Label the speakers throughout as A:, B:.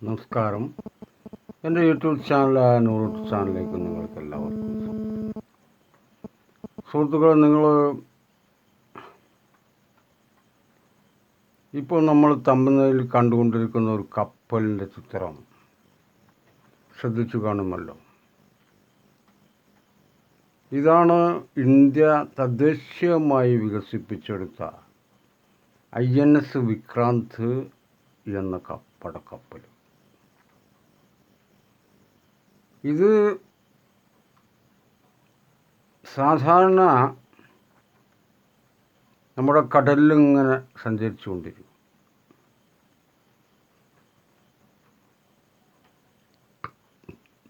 A: നമസ്കാരം. എൻ്റെ യൂട്യൂബ് ചാനലായ നൂറ് ചാനലിലേക്ക് നിങ്ങൾക്ക് എല്ലാവർക്കും സുഹൃത്തുക്കളെ, നിങ്ങൾ ഇപ്പോൾ നമ്മൾ തമ്പനയിൽ കണ്ടുകൊണ്ടിരിക്കുന്ന ഒരു കപ്പലിൻ്റെ ചിത്രം ശ്രദ്ധിച്ചു കാണുമല്ലോ. ഇതാണ് ഇന്ത്യ തദ്ദേശീയമായി വികസിപ്പിച്ചെടുത്ത INS വിക്രാന്ത് എന്ന പടക്കപ്പൽ. ഇത് സാധാരണ നമ്മുടെ കടലിൽ ഇങ്ങനെ സഞ്ചരിച്ചു കൊണ്ടിരിക്കും.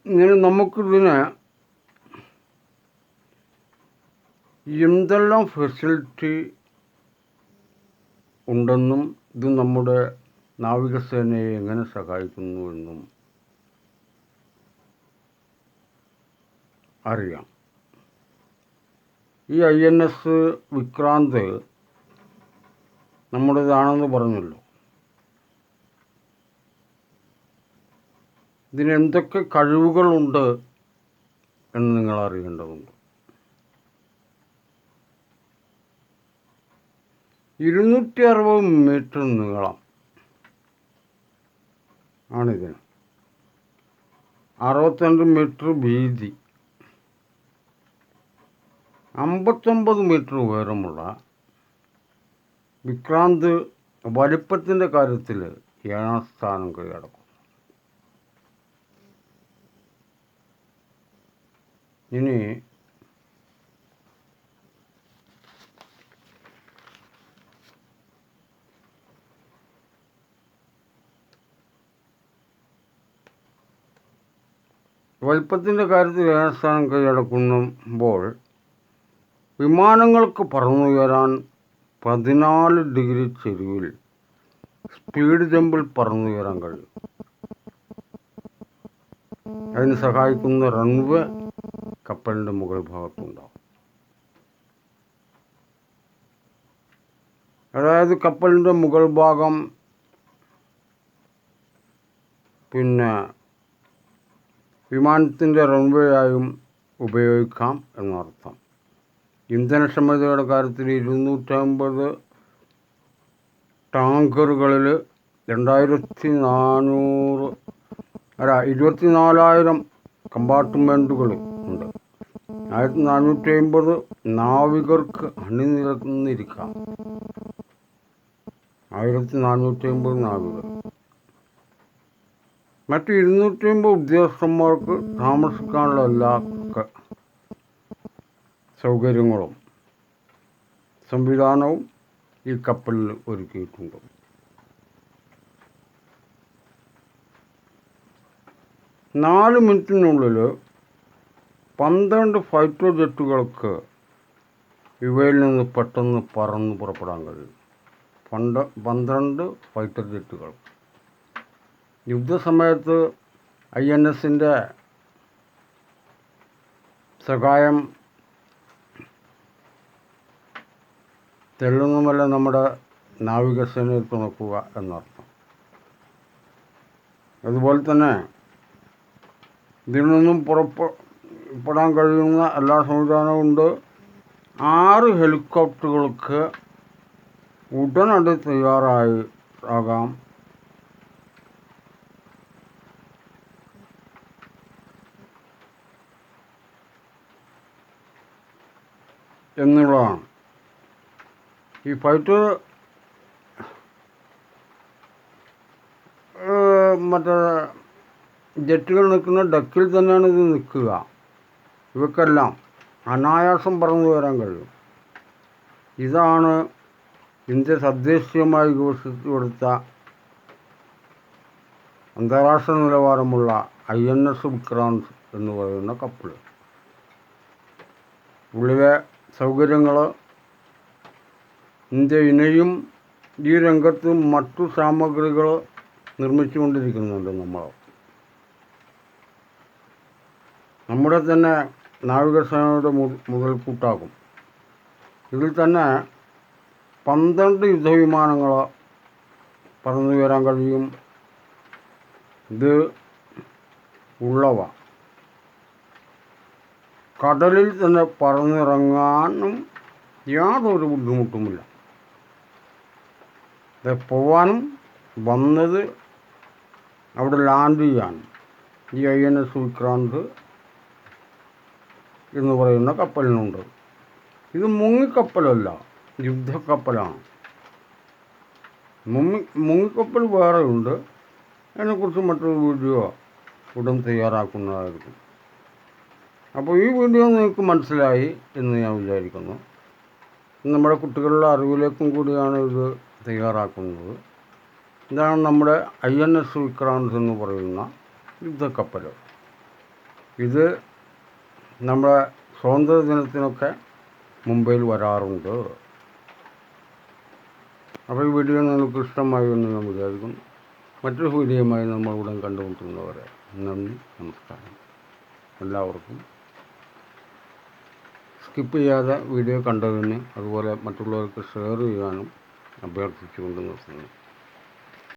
A: ഇങ്ങനെ നമുക്കിതിന് എന്തെല്ലാം ഫെസിലിറ്റി ഉണ്ടെന്നും ഇത് നമ്മുടെ നാവികസേനയെ എങ്ങനെ സഹായിക്കുന്നുവെന്നും അറിയാം. ഈ INS വിക്രാന്ത് നമ്മുടേതാണെന്ന് പറഞ്ഞല്ലോ. ഇതിന് എന്തൊക്കെ കഴിവുകളുണ്ട് എന്ന് നിങ്ങൾ അറിയേണ്ടതുണ്ട്. 260 മീറ്റർ നീളം ആണിതിന്, 62 മീറ്റർ വീതി, 59 മീറ്റർ ഉയരമുള്ള വിക്രാന്ത് വലിപ്പത്തിൻ്റെ കാര്യത്തിൽ 7ാം സ്ഥാനം കീഴടക്കും. ഇനി വലിപ്പത്തിൻ്റെ കാര്യത്തിൽ 7ാം സ്ഥാനം കീഴടക്കുമ്പോൾ വിമാനങ്ങൾക്ക് പറന്നുയരാൻ 14 ഡിഗ്രി ചെരിവിൽ സ്പീഡ് ജമ്പിൽ പറന്നുയരാൻ കഴിയും. അതിന് സഹായിക്കുന്ന റൺവേ കപ്പലിൻ്റെ മുകൾ ഭാഗത്തുണ്ടാവും. അതായത് കപ്പലിൻ്റെ മുകൾ ഭാഗം വിമാനത്തിൻ്റെ റൺവേ ആയും ഉപയോഗിക്കാം എന്നർത്ഥം. ഇന്ധനക്ഷമതയുടെ കാര്യത്തിൽ 250 ടാങ്കറുകളിൽ 24,000 കമ്പാർട്ട്മെൻറ്റുകൾ ഉണ്ട്. 1450 നാവികർക്ക് അണിനിരന്നിരിക്കാം. 1450 നാവികർ. മറ്റ് 250 ഉദ്യോഗസ്ഥന്മാർക്ക് താമസിക്കാനുള്ള എല്ലാ സൗകര്യങ്ങളും സംവിധാനവും ഈ കപ്പലിൽ ഒരുക്കിയിട്ടുണ്ട്. നാല് മിനിറ്റിനുള്ളിൽ 12 ഫൈറ്റർ ജെറ്റുകൾക്ക് ഇവയിൽ നിന്ന് പെട്ടെന്ന് പറന്ന് പുറപ്പെടാൻ കഴിയും. 12 ഫൈറ്റർ ജെറ്റുകൾ യുദ്ധസമയത്ത് INSൻ്റെ സഹായം തെല്ലൊന്നുമല്ല നമ്മുടെ നാവികസേനയെ തുണക്കുക എന്നർത്ഥം. അതുപോലെ തന്നെ ഇതിൽ നിന്നും പുറപ്പെടാൻ കഴിയുന്ന എല്ലാ സംവിധാനവും ഉണ്ട്. 6 ഹെലികോപ്റ്ററുകൾക്ക് ഉടനടി തയ്യാറാകാം. എന്നുള്ളതാണ്. ഈ ഫൈറ്റർ ജെറ്റുകൾ നിൽക്കുന്ന ഡക്കിൽ തന്നെയാണ് ഇത് നിൽക്കുക. ഇവക്കെല്ലാം അനായാസം പറന്നു വരാൻ കഴിയും. ഇതാണ് ഇന്ത്യ തദ്ദേശീയമായി വികസിപ്പിച്ചു കൊടുത്ത അന്താരാഷ്ട്ര നിലവാരമുള്ള INS വിക്രാന്ത് എന്ന് പറയുന്ന കപ്പൽ. ഉള്ളിലെ സൗകര്യങ്ങൾ ഇന്ത്യ ഇനിയും ഈ രംഗത്ത് മറ്റു സാമഗ്രികൾ നിർമ്മിച്ചുകൊണ്ടിരിക്കുന്നുണ്ട്. നമ്മുടെ തന്നെ നാവികസേനയുടെ മുതൽക്കൂട്ടാകും. ഇതിൽ തന്നെ 12 യുദ്ധവിമാനങ്ങൾ പറന്നു വരാൻ കഴിയും. ഇത് ഉള്ളവ കടലിൽ തന്നെ പറന്നിറങ്ങാനും യാതൊരു ബുദ്ധിമുട്ടുമില്ല. പോവാനും വന്നത് അവിടെ ലാൻഡ് ചെയ്യാൻ ഈ INS വിക്രാന്ത് എന്ന് പറയുന്ന കപ്പലിനുണ്ട്. ഇത് മുങ്ങിക്കപ്പലല്ല, യുദ്ധക്കപ്പലാണ്. മുങ്ങിക്കപ്പൽ വേറെ ഉണ്ട്. അതിനെക്കുറിച്ച് മറ്റൊരു വീഡിയോ ഉടൻ തയ്യാറാക്കുന്നതായിരിക്കും. അപ്പോൾ ഈ വീഡിയോ നിങ്ങൾക്ക് മനസ്സിലായി എന്ന് ഞാൻ വിചാരിക്കുന്നു. നമ്മുടെ കുട്ടികളുടെ അറിവിലേക്കും കൂടിയാണ് ഇത് തയ്യാറാക്കുന്നത്. ഇതാണ് നമ്മുടെ INS വിക്രാന്ത് എന്ന് പറയുന്ന യുദ്ധക്കപ്പൽ. ഇത് നമ്മുടെ സ്വാതന്ത്ര്യ ദിനത്തിനൊക്കെ മുംബൈയിൽ വരാറുണ്ട്. അപ്പോൾ ഈ വീഡിയോ നിങ്ങൾക്ക് ഇഷ്ടമായി എന്ന് ഞാൻ വിചാരിക്കുന്നു. മറ്റൊരു വീഡിയോയുമായി നമ്മൾ ഉടൻ കണ്ടുമുട്ടുന്നവരെ നന്ദി, നമസ്കാരം. എല്ലാവർക്കും സ്കിപ്പ് ചെയ്യാതെ വീഡിയോ കണ്ടതിന് അതുപോലെ മറ്റുള്ളവർക്ക് ഷെയർ ചെയ്യാനും അഭ്യർത്ഥിച്ചുകൊണ്ട് നിർത്തുന്നു.